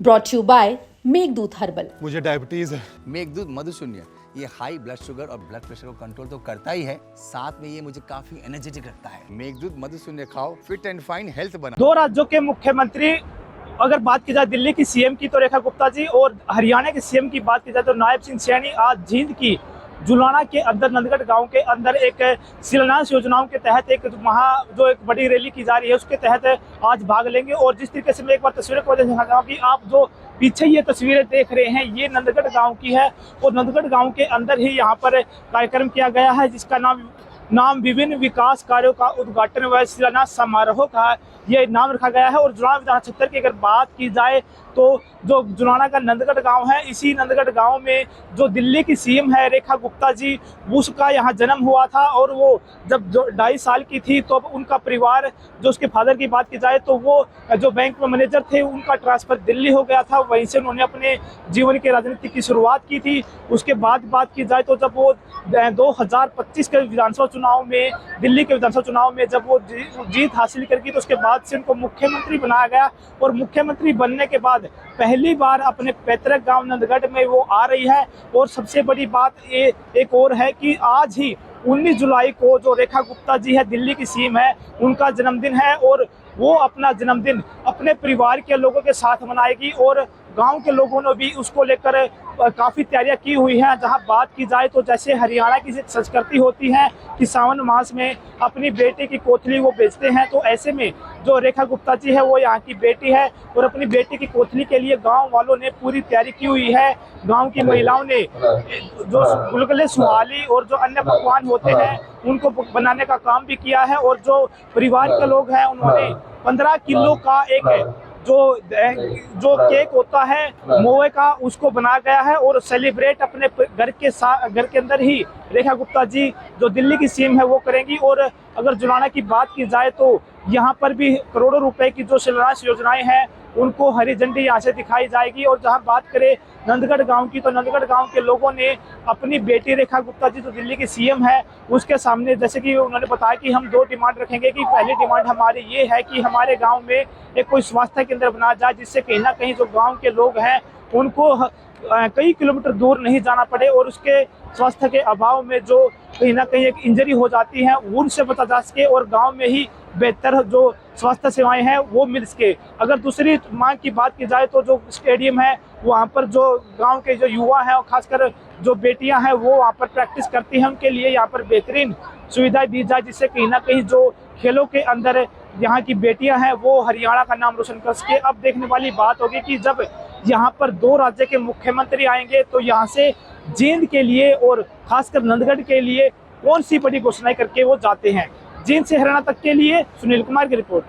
Brought you by Meghdoot herbal. मुझे diabetes है। मेघदूत मधुशून्य ये हाई ब्लड शुगर और ब्लड प्रेशर को कंट्रोल तो करता ही है, साथ में ये मुझे काफी एनर्जेटिक रखता है। मेघदूत मधुशून्य खाओ, फिट एंड फाइन हेल्थ बना। दो राज्यों के मुख्यमंत्री अगर बात की जाए, दिल्ली की सीएम की तो रेखा गुप्ता जी और हरियाणा के सीएम की बात की जाए तो नायब सिंह सैनी आज जींद की जुलाना के अंदर नंदगढ़ गांव के अंदर एक शिलान्यास योजनाओं के तहत एक बड़ी रैली की जा रही है, उसके तहत आज भाग लेंगे। और जिस तरीके से मैं एक बार तस्वीरों को दिखा रहा हूँ कि आप जो पीछे ये तस्वीरें देख रहे हैं ये नंदगढ़ गांव की है और नंदगढ़ गांव के अंदर ही यहाँ पर कार्यक्रम किया गया है जिसका नाम विभिन्न विकास कार्यों का उद्घाटन व शिलान्यास समारोह का ये नाम रखा गया है। और जुलाना विधानसभा क्षेत्र की अगर बात की जाए तो जो जुलाना का नंदगढ़ गांव है, इसी नंदगढ़ गांव में जो दिल्ली की सीएम है रेखा गुप्ता जी, उसका यहाँ जन्म हुआ था। और वो जब 2.5 साल की थी तो उनका परिवार, जो उसके फादर की बात की जाए तो वो जो बैंक में मैनेजर थे, उनका ट्रांसफर दिल्ली हो गया था। वहीं से उन्होंने अपने जीवन के राजनीति की शुरुआत की थी। उसके बाद बात की जाए तो जब वो 2025 के विधानसभा चुनाव में, दिल्ली के विधानसभा चुनाव में जब वो जीत हासिल कर की तो उसके बाद से उनको मुख्यमंत्री बनाया गया। और मुख्यमंत्री बनने के बाद पहली बार अपने पैतृक गांव नंदगढ़ में वो आ रही है। और सबसे बड़ी बात ये एक और है कि आज ही 19 जुलाई को जो रेखा गुप्ता जी है, दिल्ली की सीएम है, उनका जन्मदिन है और वो अपना जन्मदिन अपने परिवार के लोगों के साथ मनाएगी। और गांव के लोगों ने भी उसको लेकर काफ़ी तैयारियां की हुई हैं। जहां बात की जाए तो जैसे हरियाणा की संस्कृति होती है कि सावन मास में अपनी बेटी की कोथली वो बेचते हैं, तो ऐसे में जो रेखा गुप्ता जी है वो यहाँ की बेटी है और अपनी बेटी की कोथली के लिए गांव वालों ने पूरी तैयारी की हुई है। गांव की महिलाओं ने जो गुलगुले, सुहाली और जो अन्य पकवान होते हैं उनको बनाने का काम भी किया है। और जो परिवार के लोग हैं उन्होंने 15 किलो का एक जो केक होता है मोए का, उसको बनाया गया है। और सेलिब्रेट अपने घर के अंदर ही रेखा गुप्ता जी जो दिल्ली की सीएम है वो करेंगी। और अगर जुलाना की बात की जाए तो यहाँ पर भी करोड़ों रुपए की जो शिलान्यास योजनाएं हैं उनको हरी झंडी यहाँ से दिखाई जाएगी। और जहाँ बात करें नंदगढ़ गांव की तो नंदगढ़ गांव के लोगों ने अपनी बेटी रेखा गुप्ता जी जो दिल्ली की सीएम है उसके सामने, जैसे कि उन्होंने बताया कि हम 2 डिमांड रखेंगे कि पहली डिमांड हमारी ये है कि हमारे गांव में एक कोई स्वास्थ्य केंद्र बनाया जाए जिससे कहीं ना कहीं जो गांव के लोग हैं उनको कई किलोमीटर दूर नहीं जाना पड़े और उसके स्वास्थ्य के अभाव में जो कहीं ना कहीं एक इंजरी हो जाती है उनसे बचा जा सके और गांव में ही बेहतर जो स्वास्थ्य सेवाएं हैं वो मिल सके। अगर दूसरी मांग की बात की जाए तो जो स्टेडियम है वहाँ पर जो गांव के जो युवा हैं और खासकर जो बेटियां हैं वो वहाँ पर प्रैक्टिस करती हैं, उनके लिए यहाँ पर बेहतरीन सुविधाएं दी जाए जिससे कहीं ना कहीं जो खेलों के अंदर यहाँ की बेटियां हैं वो हरियाणा का नाम रोशन कर सके। अब देखने वाली बात होगी कि जब यहाँ पर 2 राज्य के मुख्यमंत्री आएंगे तो यहाँ से जींद के लिए और खासकर नंदगढ़ के लिए कौन सी बड़ी घोषणाएं करके वो जाते हैं। जींद से हरियाणा तक के लिए सुनील कुमार की रिपोर्ट।